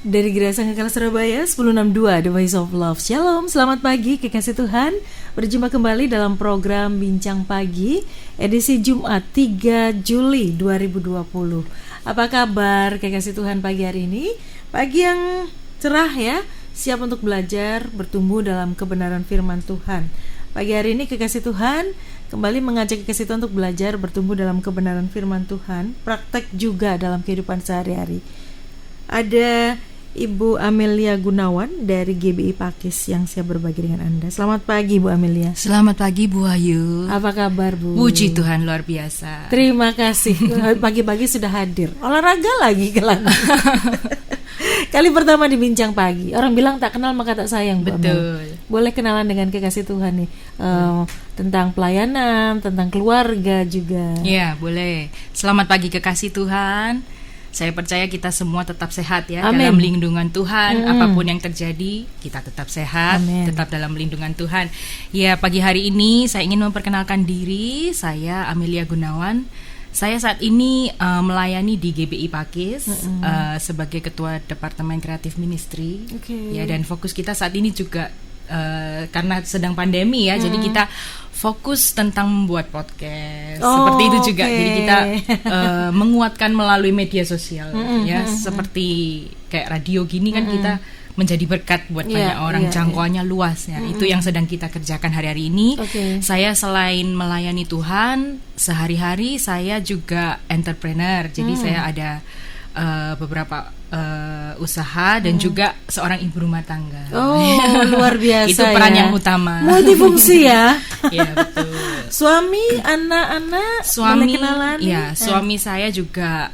Dari Gereja Sangkakala Surabaya 1062 The Voice of Love. Shalom, selamat pagi kekasih Tuhan. Berjumpa kembali dalam program Bincang Pagi edisi Jumat 3 Juli 2020. Apa kabar kekasih Tuhan pagi hari ini? Pagi yang cerah ya, siap untuk belajar, bertumbuh dalam kebenaran firman Tuhan. Pagi hari ini kekasih Tuhan kembali mengajak kekasih Tuhan untuk belajar, bertumbuh dalam kebenaran firman Tuhan, praktek juga dalam kehidupan sehari-hari. Ada Ibu Amelia Gunawan dari GBI Pakis yang siap berbagi dengan Anda. Selamat pagi Bu Amelia. Selamat pagi Bu Ayu. Apa kabar Bu? Puji Tuhan luar biasa. Terima kasih. Pagi-pagi sudah hadir. Olahraga lagi kelan. Kali pertama di Bincang Pagi. Orang bilang tak kenal maka tak sayang Bu. Betul. Boleh kenalan dengan kekasih Tuhan nih, tentang pelayanan, tentang keluarga juga. Iya boleh. Selamat pagi kekasih Tuhan. Saya percaya kita semua tetap sehat ya. Amen. Dalam lindungan Tuhan. Apapun yang terjadi kita tetap sehat. Amen. Tetap dalam lindungan Tuhan. Ya, pagi hari ini saya ingin memperkenalkan diri. Saya Amelia Gunawan. Saya saat ini melayani di GBI Pakis sebagai Ketua Departemen Kreatif Ministry. Ya, dan fokus kita saat ini juga karena sedang pandemi ya, jadi kita fokus tentang membuat podcast seperti itu juga. Jadi kita menguatkan melalui media sosial ya, seperti kayak radio gini kan kita menjadi berkat buat banyak orang, jangkauannya luas ya. Itu yang sedang kita kerjakan hari-hari ini. Saya selain melayani Tuhan sehari-hari, saya juga entrepreneur. Jadi saya ada beberapa usaha dan juga seorang ibu rumah tangga. Luar biasa. Itu peran ya, yang utama. multifungsi ya. Iya betul. Suami, anak-anak, Suami, kenalan. ya suami saya juga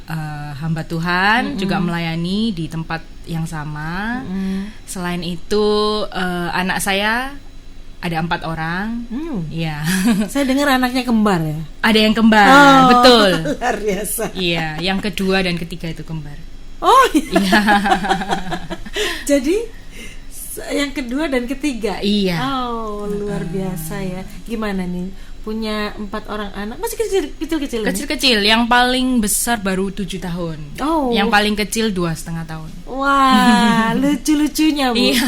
hamba Tuhan, juga melayani di tempat yang sama. Selain itu anak saya ada 4 orang. Ya. Saya dengar anaknya kembar ya. Ada yang kembar, betul. Luar biasa. Iya, yang kedua dan ketiga itu kembar. Iya. Jadi yang kedua dan ketiga. Iya. Luar biasa ya. Gimana nih? Punya 4 orang anak, masih kecil-kecil. Kecil-kecil. Yang paling besar baru 7 tahun. Yang paling kecil 2,5 tahun. Wah, lucu-lucunya Bu. Iya.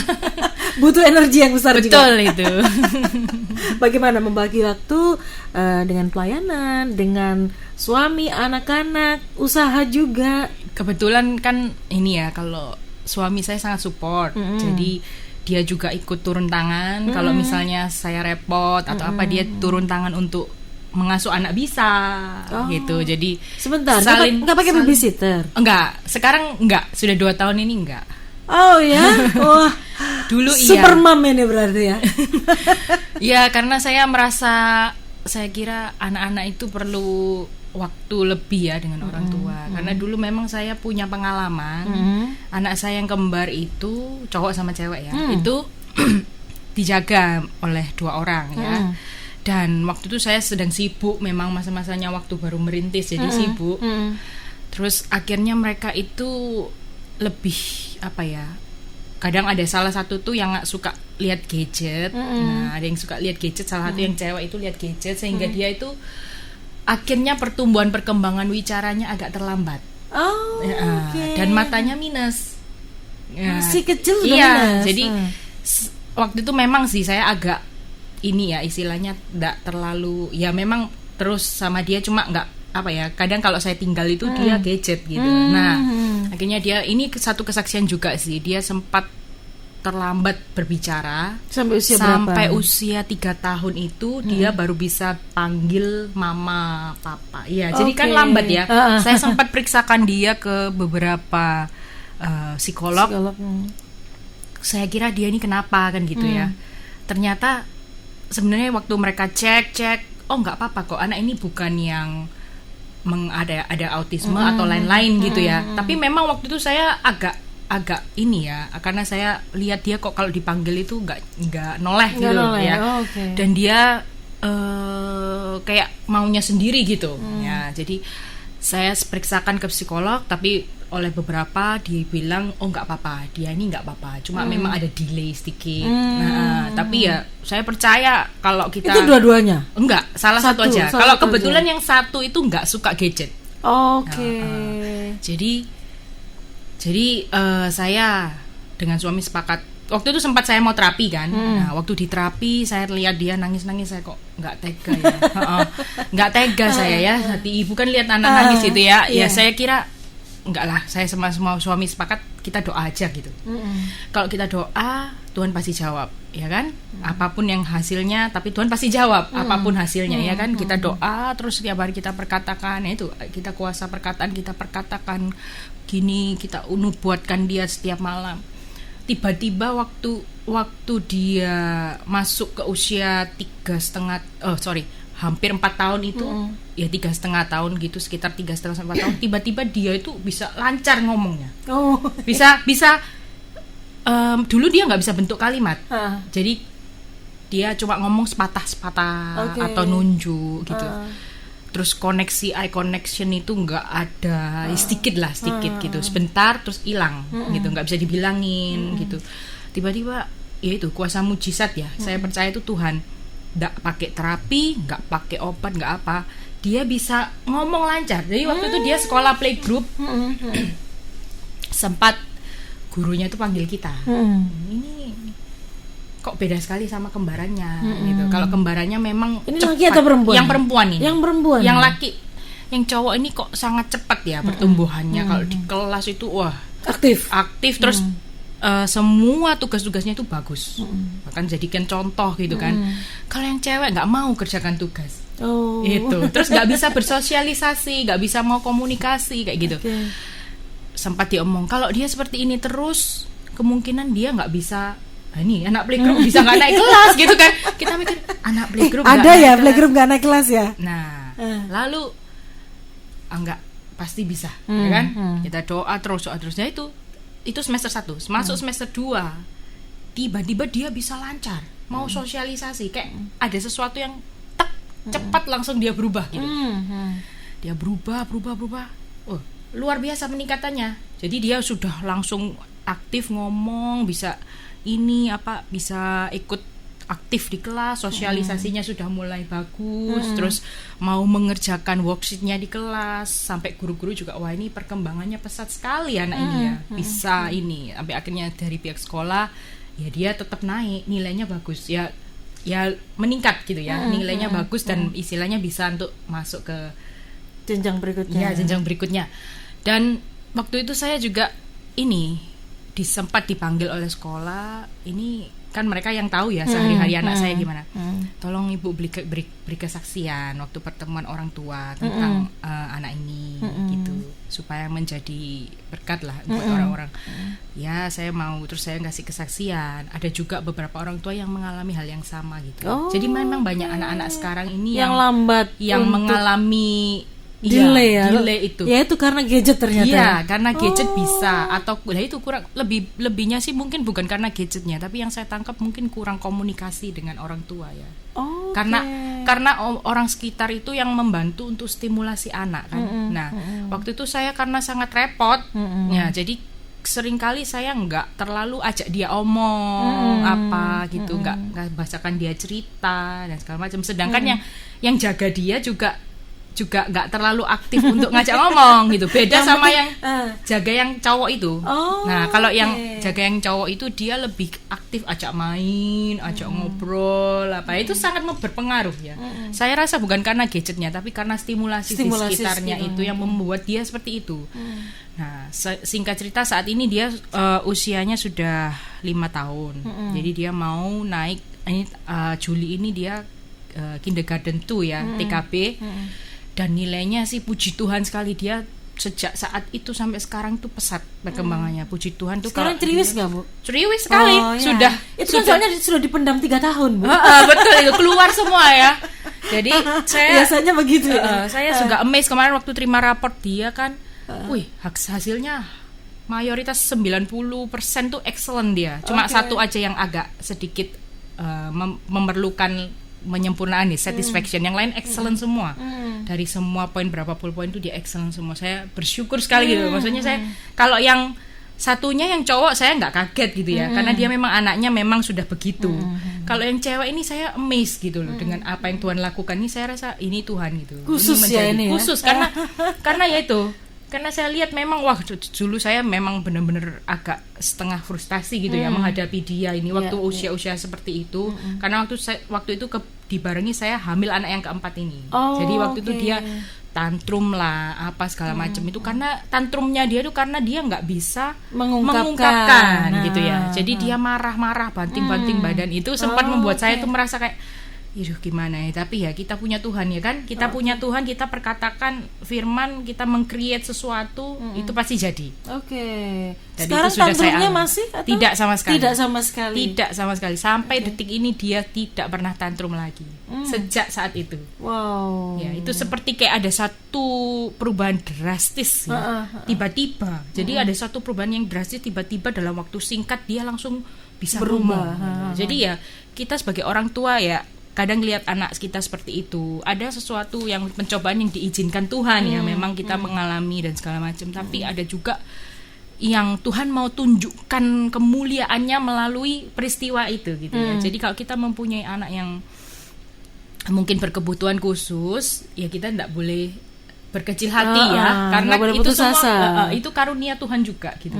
Butuh energi yang besar. Betul juga. itu. Bagaimana membagi waktu dengan pelayanan, dengan suami, anak-anak, usaha juga. Kebetulan kan ini ya, kalau suami saya sangat support. Jadi dia juga ikut turun tangan. Kalau misalnya saya repot atau apa, dia turun tangan untuk mengasuh anak bisa gitu. Jadi sebentar, nggak pakai babysitter? Enggak, sekarang enggak. Sudah 2 tahun ini enggak. Oh ya, wah. Dulu Super mom ini berarti ya. Ya, karena saya kira anak-anak itu perlu waktu lebih ya dengan orang tua. Karena dulu memang saya punya pengalaman. Anak saya yang kembar itu cowok sama cewek ya. Itu dijaga oleh 2 orang ya. Dan waktu itu saya sedang sibuk, memang masa-masanya waktu baru merintis, jadi sibuk. Terus akhirnya mereka itu lebih apa ya, kadang ada salah satu tuh yang gak suka lihat gadget. Nah, ada yang suka lihat gadget, salah satu yang cewek itu lihat gadget, sehingga dia itu akhirnya pertumbuhan perkembangan wicaranya agak terlambat. Dan matanya minus. Masih kecil sudah minus. Jadi waktu itu memang sih saya agak ini ya, istilahnya enggak terlalu, ya memang terus sama dia, cuma enggak apa ya, kadang kalau saya tinggal itu dia gadget gitu. Nah, akhirnya dia, ini satu kesaksian juga sih, dia sempat terlambat berbicara sampai usia berapa? Usia 3 tahun itu dia baru bisa panggil mama, papa. Iya, jadi kan lambat ya. Saya sempat periksakan dia ke beberapa psikolog. Saya kira dia ini kenapa kan gitu ya. Ternyata sebenarnya waktu mereka cek, nggak apa-apa kok, anak ini bukan yang ada autisme atau lain-lain gitu ya. Tapi memang waktu itu saya agak ini ya, karena saya lihat dia kok kalau dipanggil itu nggak noleh gitu ya. Dan dia kayak maunya sendiri gitu ya. Jadi saya periksakan ke psikolog, tapi oleh beberapa dibilang nggak apa-apa, dia ini nggak apa-apa, cuma memang ada delay sedikit. Nah, tapi ya saya percaya kalau kita itu dua-duanya enggak, salah satu aja. Kalau kebetulan yang satu itu nggak suka gadget. Jadi Jadi saya dengan suami sepakat. Waktu itu sempat saya mau terapi kan. Nah, waktu di terapi saya lihat dia nangis-nangis, saya kok nggak tega ya. Nggak tega saya ya. Hati ibu kan lihat anak nangis gitu ya. Ya saya kira enggak lah. Saya sama suami sepakat kita doa aja gitu. Kalau kita doa, Tuhan pasti jawab, ya kan? Apapun yang hasilnya, tapi Tuhan pasti jawab apapun hasilnya, ya kan? Kita doa terus setiap hari kita perkatakan, itu kita kuasa perkataan, kita perkatakan gini, kita nubuatkan dia setiap malam. Tiba-tiba waktu dia masuk ke usia hampir 4 tahun itu, ya 3,5 tahun gitu, sekitar 3,5 4 tahun, tiba-tiba dia itu bisa lancar ngomongnya. Bisa dulu dia nggak bisa bentuk kalimat, jadi dia cuma ngomong sepatah-sepatah atau nunjuk gitu. Terus eye connection itu nggak ada, sedikit gitu, sebentar terus hilang gitu, nggak bisa dibilangin gitu. Tiba-tiba ya itu kuasa mujizat ya. Saya percaya itu Tuhan, nggak pakai terapi, nggak pakai obat, nggak apa, dia bisa ngomong lancar. Jadi waktu itu dia sekolah playgroup, sempat gurunya itu panggil kita, ini kok beda sekali sama kembarannya gitu. Kalau kembarannya memang ini cepat. Laki atau perempuan? Yang perempuan ini. Yang perempuan. Yang laki, yang cowok ini kok sangat cepat ya pertumbuhannya. Kalau di kelas itu wah aktif terus semua tugas-tugasnya itu bagus. Bahkan jadikan contoh gitu kan. Kalau yang cewek nggak mau kerjakan tugas. Itu. Terus nggak bisa bersosialisasi, nggak bisa mau komunikasi kayak gitu. Sempat diomong, kalau dia seperti ini terus kemungkinan dia nggak bisa. Ini anak playgroup bisa nggak naik kelas gitu kan. Kita mikir anak playgroup ada ya playgroup nggak naik kelas ya. Nah lalu enggak, pasti bisa ya kan. Kita doa terusnya itu semester 1. Masuk semester 2 tiba-tiba dia bisa lancar mau sosialisasi, kayak ada sesuatu yang cepat langsung dia berubah gitu. Dia berubah luar biasa peningkatannya. Jadi dia sudah langsung aktif ngomong, bisa bisa ikut aktif di kelas, sosialisasinya sudah mulai bagus, terus mau mengerjakan worksheetnya di kelas, sampai guru-guru juga wah ini perkembangannya pesat sekali anak ini ya, bisa ini, sampai akhirnya dari pihak sekolah ya dia tetap naik, nilainya bagus ya meningkat gitu ya, nilainya bagus dan istilahnya bisa untuk masuk ke jenjang berikutnya. Ya, jenjang berikutnya. Dan waktu itu saya juga sempat dipanggil oleh sekolah. Ini kan mereka yang tahu ya sehari-hari anak saya gimana. Tolong ibu beri kesaksian waktu pertemuan orang tua tentang anak ini gitu, supaya menjadi berkat lah buat orang-orang. Ya saya mau, terus saya ngasih kesaksian. Ada juga beberapa orang tua yang mengalami hal yang sama gitu. Jadi memang banyak anak-anak sekarang ini yang lambat, yang mengalami delay itu. Ya itu karena gadget ternyata. Iya, karena gadget bisa, atau itu kurang lebihnya sih mungkin bukan karena gadgetnya, tapi yang saya tangkap mungkin kurang komunikasi dengan orang tua ya. Karena orang sekitar itu yang membantu untuk stimulasi anak kan. Waktu itu saya karena sangat repot, ya jadi seringkali saya nggak terlalu ajak dia omong apa gitu, nggak bacakan dia cerita dan segala macam. Sedangkan yang jaga dia juga nggak terlalu aktif untuk ngajak ngomong gitu. Beda sama yang jaga yang cowok itu. Nah kalau yang jaga yang cowok itu dia lebih aktif, ajak main, ajak ngobrol apa, itu sangat berpengaruh ya. Saya rasa bukan karena gadgetnya, tapi karena stimulasi di sekitarnya itu yang membuat dia seperti itu. Nah singkat cerita saat ini dia usianya sudah 5 tahun. Jadi dia mau naik Juli ini dia kindergarten 2 ya, TKB. Dan nilainya sih puji Tuhan sekali, dia sejak saat itu sampai sekarang tuh pesat perkembangannya. Puji Tuhan tuh. Sekarang ceriwis nggak Bu? Ceriwis sekali. Sudah. Itu kan soalnya sudah dipendam 3 tahun Bu. Betul, itu keluar semua ya. Jadi saya biasanya begitu ya. Saya juga amazed kemarin waktu terima raport dia kan. Wih, hasilnya mayoritas 90% tuh excellent dia. Cuma satu aja yang agak sedikit memerlukan menyempurnaan nih, satisfaction. Yang lain excellent semua. Dari semua poin, berapa puluh poin itu dia excellent semua. Saya bersyukur sekali gitu. Maksudnya saya kalau yang satunya yang cowok saya nggak kaget gitu ya, karena dia memang anaknya memang sudah begitu. Kalau yang cewek ini saya amazed gitu loh dengan apa yang Tuhan lakukan. Ini saya rasa ini Tuhan gitu. Khusus ini khusus karena ya itu Karena saya lihat memang dulu saya memang benar-benar agak setengah frustasi gitu ya menghadapi dia ini waktu usia-usia seperti itu. Karena waktu itu dibarengi saya hamil anak yang keempat ini. Jadi waktu itu dia tantrum lah apa segala macam itu, karena tantrumnya dia itu karena dia nggak bisa mengungkapkan gitu ya. Jadi dia marah-marah, banting-banting badan, itu sempat membuat saya tuh merasa kayak gimana ya, tapi ya kita punya Tuhan ya kan, kita punya Tuhan, kita perkatakan firman, kita meng-create sesuatu, itu pasti jadi. Sekarang tantrumnya masih atau? Tidak sama sekali. Tidak sama sekali. Sampai detik ini dia tidak pernah tantrum lagi. Sejak saat itu. Ya, itu seperti kayak ada satu perubahan drastis ya. Tiba-tiba. Jadi ada satu perubahan yang drastis, tiba-tiba dalam waktu singkat dia langsung bisa berubah. Jadi ya kita sebagai orang tua ya kadang lihat anak kita seperti itu, ada sesuatu yang pencobaan yang diizinkan Tuhan ya, memang kita mengalami dan segala macam, tapi ada juga yang Tuhan mau tunjukkan kemuliaannya melalui peristiwa itu gitu ya. Jadi kalau kita mempunyai anak yang mungkin berkebutuhan khusus, ya kita tidak boleh berkecil hati ya, karena itu semua itu karunia Tuhan juga gitu.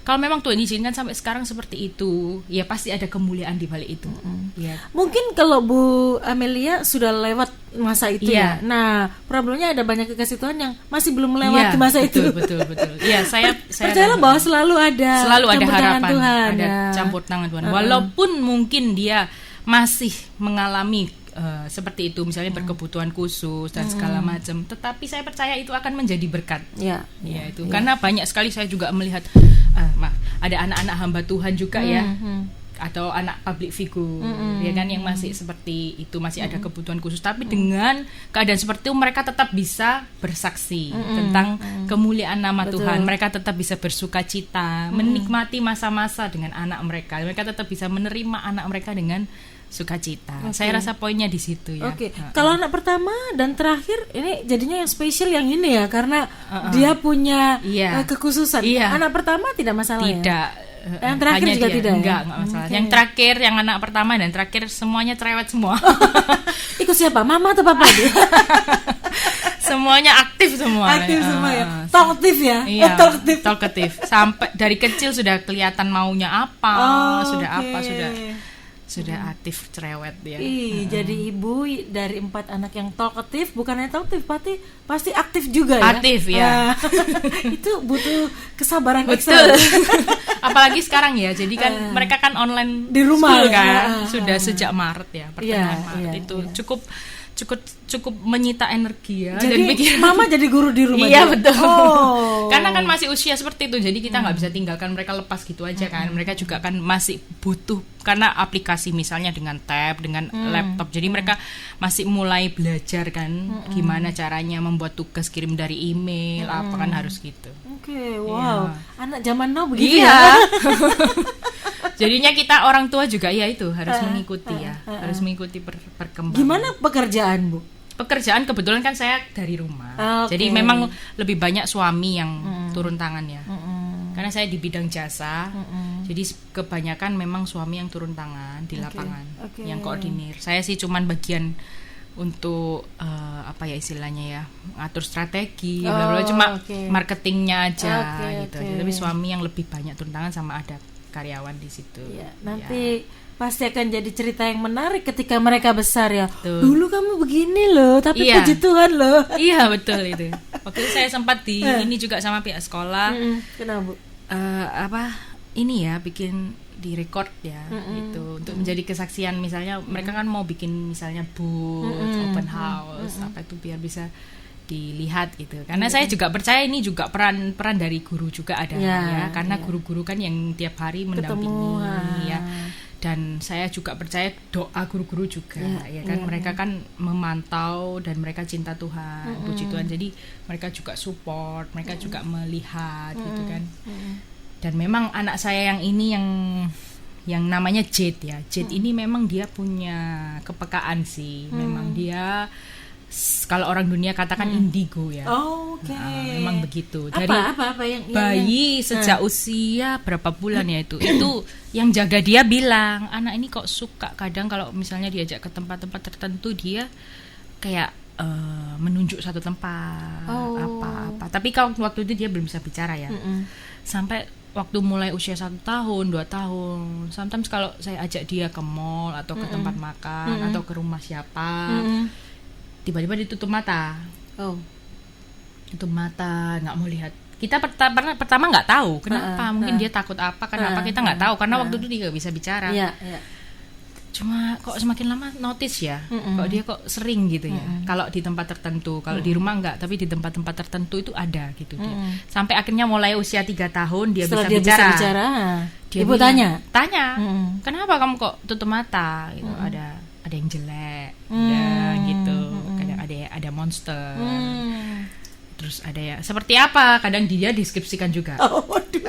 Kalau memang Tuhan izinkan sampai sekarang seperti itu, ya pasti ada kemuliaan di balik itu. Ya. Mungkin kalau Bu Amelia sudah lewat masa itu ya. Nah, problemnya ada banyak kekasih Tuhan yang masih belum melewati masa itu. Betul. Ya, saya percayalah bahwa selalu ada harapan, Tuhan, ada campur tangan Tuhan. Walaupun mungkin dia masih mengalami seperti itu, misalnya berkebutuhan khusus dan segala macam, tetapi saya percaya itu akan menjadi berkat. Karena banyak sekali saya juga melihat ada anak-anak hamba Tuhan juga ya, atau anak public figure ya kan, yang masih seperti itu, masih ada kebutuhan khusus, tapi dengan keadaan seperti itu mereka tetap bisa bersaksi tentang kemuliaan nama Tuhan. Mereka tetap bisa bersukacita, menikmati masa-masa dengan anak mereka. Mereka tetap bisa menerima anak mereka dengan sukacita. Saya rasa poinnya di situ ya. Kalau anak pertama dan terakhir ini jadinya yang spesial yang ini ya, karena dia punya kekhususan. Anak pertama tidak masalah. Tidak. Yang terakhir juga tidak. Enggak masalah. Yang terakhir, yang anak pertama dan terakhir semuanya cerewet semua. Ikut siapa? Mama atau papa? Semuanya aktif semua. Semua ya. Talkatif ya. Iya, talkatif. Sampai dari kecil sudah kelihatan maunya apa, sudah aktif, cerewet dia. Jadi ibu dari 4 anak yang talkatif, bukannya talkatif, pasti aktif juga ya. Aktif ya. Itu butuh kesabaran ekstra. Apalagi sekarang ya. Jadi kan mereka kan online di rumah kan. Sudah sejak Maret ya, pertengahan Maret itu cukup menyita energi ya. Jadi mama jadi guru di rumah. Iya betul. Karena kan masih usia seperti itu, jadi kita nggak bisa tinggalkan mereka lepas gitu aja kan. Mereka juga kan masih butuh, karena aplikasi misalnya dengan tab, dengan laptop, jadi mereka masih mulai belajar kan gimana caranya membuat tugas kirim dari email, apa kan harus gitu. Wow. Anak zaman now begitu ya. Jadinya kita orang tua juga ya itu harus mengikuti harus mengikuti perkembangan. Gimana pekerjaan Bu? Pekerjaan kebetulan kan saya dari rumah. Jadi memang lebih banyak suami yang turun tangan ya. Karena saya di bidang jasa. Jadi kebanyakan memang suami yang turun tangan di lapangan, yang koordinir. Saya sih cuman bagian untuk apa ya istilahnya ya, ngatur strategi, cuma marketingnya aja gitu. Tapi suami yang lebih banyak turun tangan, sama ada karyawan di situ. Nanti pasti akan jadi cerita yang menarik ketika mereka besar ya. Dulu kamu begini loh, tapi puji Tuhan loh. Iya betul itu. Waktu itu saya sempat ini juga sama pihak sekolah. Kenapa Bu? Ini ya bikin di record ya gitu, untuk menjadi kesaksian. Misalnya mereka kan mau bikin misalnya open house apa itu, biar bisa dilihat gitu. Karena saya juga percaya ini juga peran dari guru juga ada ya, karena guru-guru kan yang tiap hari mendampingi ya. Dan saya juga percaya doa guru-guru juga ya kan, mereka kan memantau dan mereka cinta Tuhan, puji Tuhan. Jadi mereka juga support, mereka juga melihat gitu kan. Dan memang anak saya yang ini yang namanya Jade ya. Jade ini memang dia punya kepekaan sih. Memang dia kalau orang dunia katakan indigo ya. Memang begitu. Dari apa yang bayi sejak usia berapa bulan ya itu yang jaga dia bilang, anak ini kok suka kadang kalau misalnya diajak ke tempat-tempat tertentu dia kayak menunjuk satu tempat apa. Tapi kalau waktu itu dia belum bisa bicara ya. Sampai waktu mulai usia 1 tahun, 2 tahun, sometimes kalau saya ajak dia ke mall atau ke tempat makan atau ke rumah siapa, tiba-tiba ditutup mata. Tutup mata, nggak mau lihat. Kita pertama nggak tahu kenapa, mungkin dia takut apa, kenapa kita nggak tahu karena waktu itu dia nggak bisa bicara. Cuma kok semakin lama notice ya, kok dia kok sering gitu ya. Kalau di tempat tertentu, kalau di rumah enggak, tapi di tempat-tempat tertentu itu ada gitu dia. Sampai akhirnya mulai usia 3 tahun dia setelah bisa bicara. Dia Ibu bilang, tanya, kenapa kamu kok tutup mata? Gitu. Ada yang jelek, gitu. Kadang ada monster. Terus ada ya seperti apa? Kadang dia deskripsikan juga. Waduh.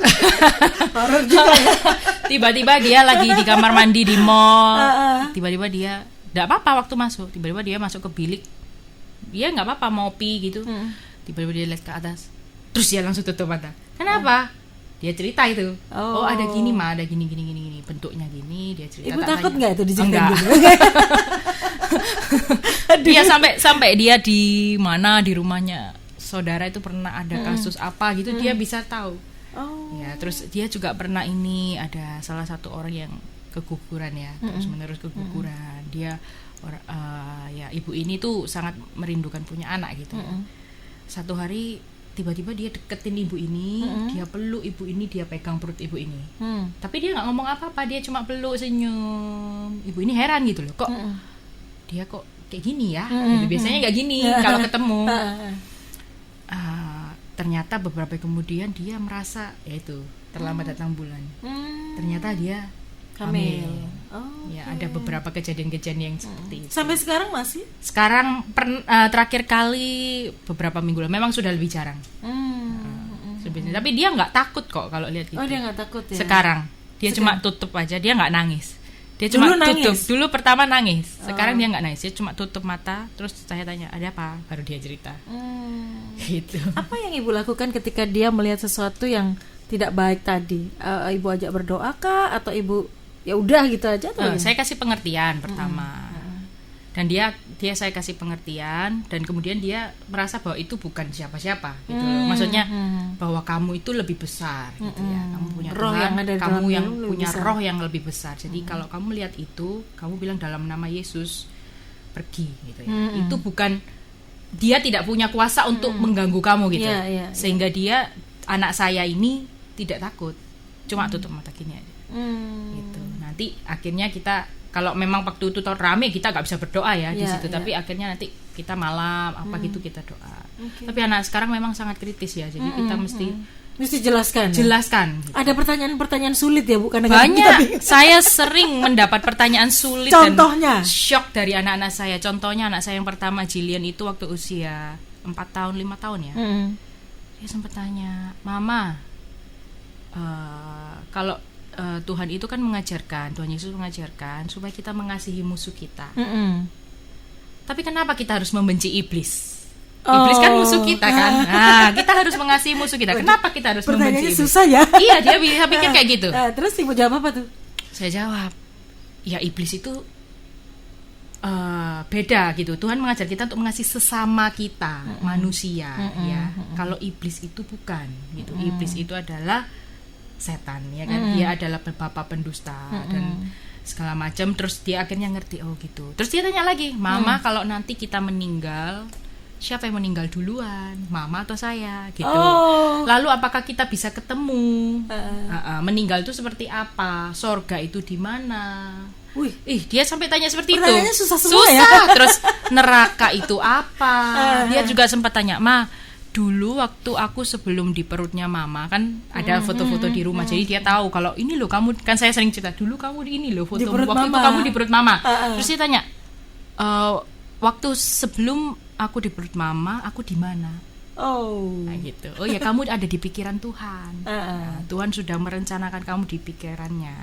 Horor juga ya. Tiba-tiba dia lagi di kamar mandi di mall. Tiba-tiba dia enggak apa-apa waktu masuk. Tiba-tiba dia masuk ke bilik. Dia enggak apa-apa mau pi gitu. Tiba-tiba dia lihat ke atas. Terus dia langsung tutup mata. Kenapa? Dia cerita itu. Oh, ada gini mah, ada gini. Bentuknya gini, dia cerita. Ibu takut enggak itu diceritain gitu? Dia sampai dia di mana di rumahnya saudara itu pernah ada kasus apa gitu, dia bisa tahu. Ya, terus dia juga pernah ada salah satu orang yang keguguran ya, terus menerus keguguran. Dia ya ibu ini tuh sangat merindukan punya anak gitu. Satu hari tiba-tiba dia deketin ibu ini, dia peluk ibu ini, dia pegang perut ibu ini. Tapi dia nggak ngomong apa-apa, dia cuma peluk, senyum. Ibu ini heran gitu loh, kok dia kok kayak gini ya? Gitu. Biasanya nggak gini kalau ketemu. Ternyata beberapa kemudian dia merasa yaitu terlambat datang bulan. Ternyata dia hamil. Ya, ada beberapa kejadian-kejadian yang seperti itu. Sampai sekarang masih? Sekarang terakhir kali beberapa minggu lalu, memang sudah lebih jarang. Tapi dia nggak takut kok kalau lihat gitu. Dia nggak takut ya? Sekarang dia cuma tutup aja, dia nggak nangis. Dia cuma tutup. Dulu pertama nangis. Sekarang dia nggak nangis. Dia cuma tutup mata. Terus saya tanya, ada apa? Baru dia cerita. Gitu. Apa yang ibu lakukan ketika dia melihat sesuatu yang tidak baik tadi? Ibu ajak berdoa kah? Atau ibu ya udah gitu aja? Saya kasih pengertian pertama. Dan dia saya kasih pengertian, dan kemudian dia merasa bahwa itu bukan siapa-siapa gitu loh. Maksudnya bahwa kamu itu lebih besar gitu ya. Kamu punya roh Tuhan, yang ada kamu yang punya besar. roh yang lebih besar. Jadi kalau kamu lihat itu, kamu bilang dalam nama Yesus pergi gitu ya. Itu bukan, dia tidak punya kuasa untuk mengganggu kamu gitu. Sehingga dia, anak saya ini tidak takut. Cuma tutup mata gini aja. Gitu. Nanti akhirnya kita, kalau memang waktu itu rame, kita nggak bisa berdoa ya di situ. Tapi akhirnya nanti kita malam apa gitu kita doa. Tapi anak sekarang memang sangat kritis ya. Jadi kita mesti jelaskan. Gitu. Ada pertanyaan-pertanyaan sulit ya, bukan? Banyak. Saya sering mendapat pertanyaan sulit. Contohnya? Dan shock dari anak-anak saya. Contohnya anak saya yang pertama, Jillian, itu waktu usia 4 tahun 5 tahun ya. Dia sempat tanya, Mama, kalau Tuhan itu kan mengajarkan, Tuhan Yesus mengajarkan supaya kita mengasihi musuh kita. Tapi kenapa kita harus membenci iblis? Iblis kan musuh kita kan. Nah, kita harus mengasihi musuh kita. Kenapa kita harus membenci iblis? Susah ya. Iya, dia bisa pikir kayak gitu. Terus ibu jawab apa tuh? Saya jawab, ya iblis itu beda gitu. Tuhan mengajar kita untuk mengasihi sesama kita, manusia. Ya, kalau iblis itu bukan gitu. Iblis itu adalah setan ya kan, dia adalah bapa pendusta dan segala macam. Terus dia akhirnya ngerti, oh gitu. Terus dia tanya lagi, Mama, kalau nanti kita meninggal, siapa yang meninggal duluan, Mama atau saya gitu. Lalu apakah kita bisa ketemu? Meninggal itu seperti apa? Sorga itu di mana? Dia sampai tanya seperti itu. Susah ya. Terus neraka itu apa? Dia juga sempat tanya, Ma, dulu waktu aku sebelum di perutnya Mama kan ada foto-foto di rumah. Jadi dia tahu kalau ini loh kamu, kan saya sering cerita, dulu kamu di ini loh foto waktu Mama. Itu kamu di perut Mama. Terus dia tanya, waktu sebelum aku di perut Mama, aku di mana? Nah, gitu. Oh ya, kamu ada di pikiran Tuhan. Nah, Tuhan sudah merencanakan kamu di pikirannya.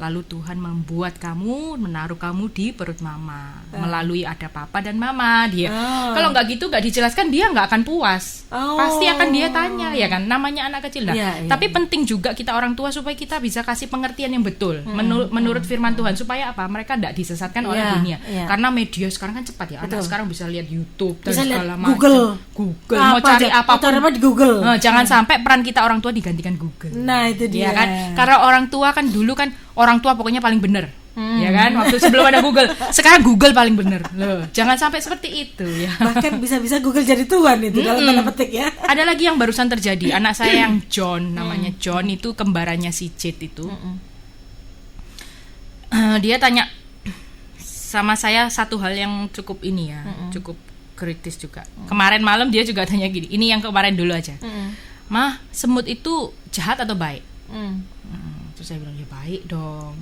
Lalu Tuhan membuat kamu, menaruh kamu di perut mama melalui ada papa dan mama. Dia kalau nggak gitu, nggak dijelaskan, dia nggak akan puas. Pasti akan dia tanya, ya kan? Namanya anak kecil. Nah, tapi penting juga kita orang tua supaya kita bisa kasih pengertian yang betul menurut firman Tuhan, supaya apa? Mereka tidak disesatkan oleh dunia. Karena media sekarang kan cepat ya. Anak sekarang bisa lihat YouTube dan segala macam. Google mau cari apapun di Google. Jangan sampai peran kita orang tua digantikan Google. Nah, itu dia. Ya kan? Karena orang tua kan dulu kan orang tua pokoknya paling benar. Ya kan? Waktu sebelum ada Google. Sekarang Google paling benar. Loh, jangan sampai seperti itu ya. Bahkan bisa-bisa Google jadi Tuhan itu dalam tanda petik ya. Ada lagi yang barusan terjadi. Anak saya yang John, namanya John, itu kembarannya si Jade itu. Dia tanya sama saya satu hal yang cukup ini ya, cukup kritis juga. Kemarin malam dia juga tanya gini, ini yang kemarin dulu aja. Mah, semut itu jahat atau baik? Terus saya bilang, ya baik dong.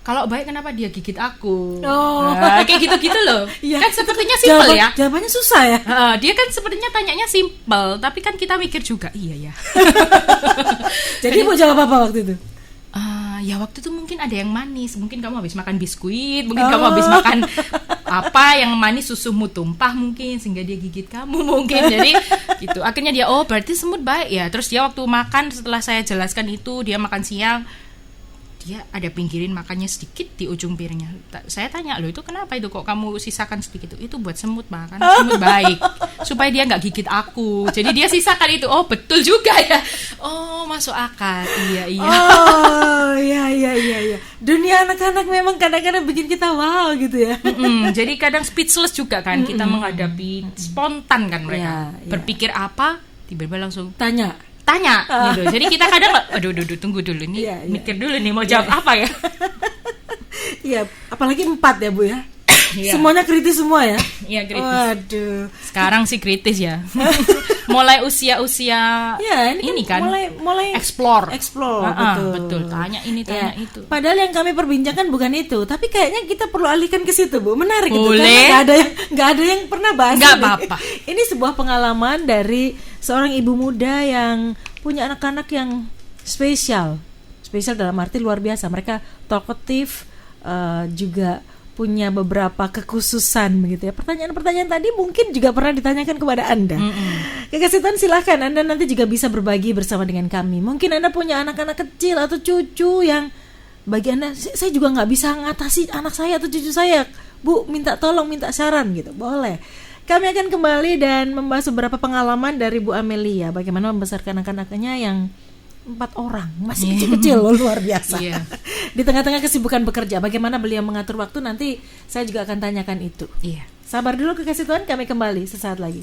Kalau baik kenapa dia gigit aku? Nah, kayak gitu-gitu loh. Kan sepertinya simpel ya. Jawabannya susah ya. Dia kan sepertinya tanyanya simpel, tapi kan kita mikir juga, iya ya. Jadi mau jawab apa waktu itu? Ya waktu itu mungkin ada yang manis, mungkin kamu habis makan biskuit, mungkin kamu habis makan apa yang manis, susumu tumpah mungkin sehingga dia gigit kamu mungkin. Jadi gitu. Akhirnya dia, oh berarti semut baik ya. Terus dia waktu makan, setelah saya jelaskan itu, dia makan siang, dia ada pinggirin makannya sedikit di ujung piringnya. Saya tanya, loh itu kenapa itu kok kamu sisakan sedikit? Itu buat semut makan, semut baik supaya dia nggak gigit aku. Jadi dia sisakan itu. Oh betul juga ya. Oh masuk akal. Iya. Oh iya. Dunia anak-anak memang kadang-kadang bikin kita wow gitu ya. Jadi kadang speechless juga kan kita menghadapi spontan kan mereka. Berpikir apa tiba-tiba langsung tanya gitu. Jadi kita kadang aduh tunggu dulu nih, mikir dulu nih mau jawab apa ya. Iya, apalagi 4 ya Bu ya. Semuanya kritis semua ya. Iya kritis. Waduh. Sekarang sih kritis ya. Mulai usia-usia ini kan mulai explore. Betul. Tanya ini, tanya itu. Padahal yang kami perbincangkan bukan itu, tapi kayaknya kita perlu alihkan ke situ, Bu. Menarik itu karena nggak ada yang pernah bahas. Nggak apa-apa. Ini sebuah pengalaman dari seorang ibu muda yang punya anak-anak yang spesial dalam arti luar biasa. Mereka talkative, juga punya beberapa kekhususan begitu ya. Pertanyaan-pertanyaan tadi mungkin juga pernah ditanyakan kepada Anda. Kekasih Tuhan, silahkan Anda nanti juga bisa berbagi bersama dengan kami. Mungkin Anda punya anak-anak kecil atau cucu yang bagi Anda, saya juga nggak bisa ngatasi anak saya atau cucu saya. Bu, minta tolong, minta saran gitu. Boleh. Kami akan kembali dan membahas beberapa pengalaman dari Bu Amelia. Bagaimana membesarkan anak-anaknya yang 4 orang, masih kecil-kecil loh, luar biasa. Di tengah-tengah kesibukan bekerja, bagaimana beliau mengatur waktu, nanti saya juga akan tanyakan itu. Sabar dulu kekasih Tuhan, kami kembali sesaat lagi.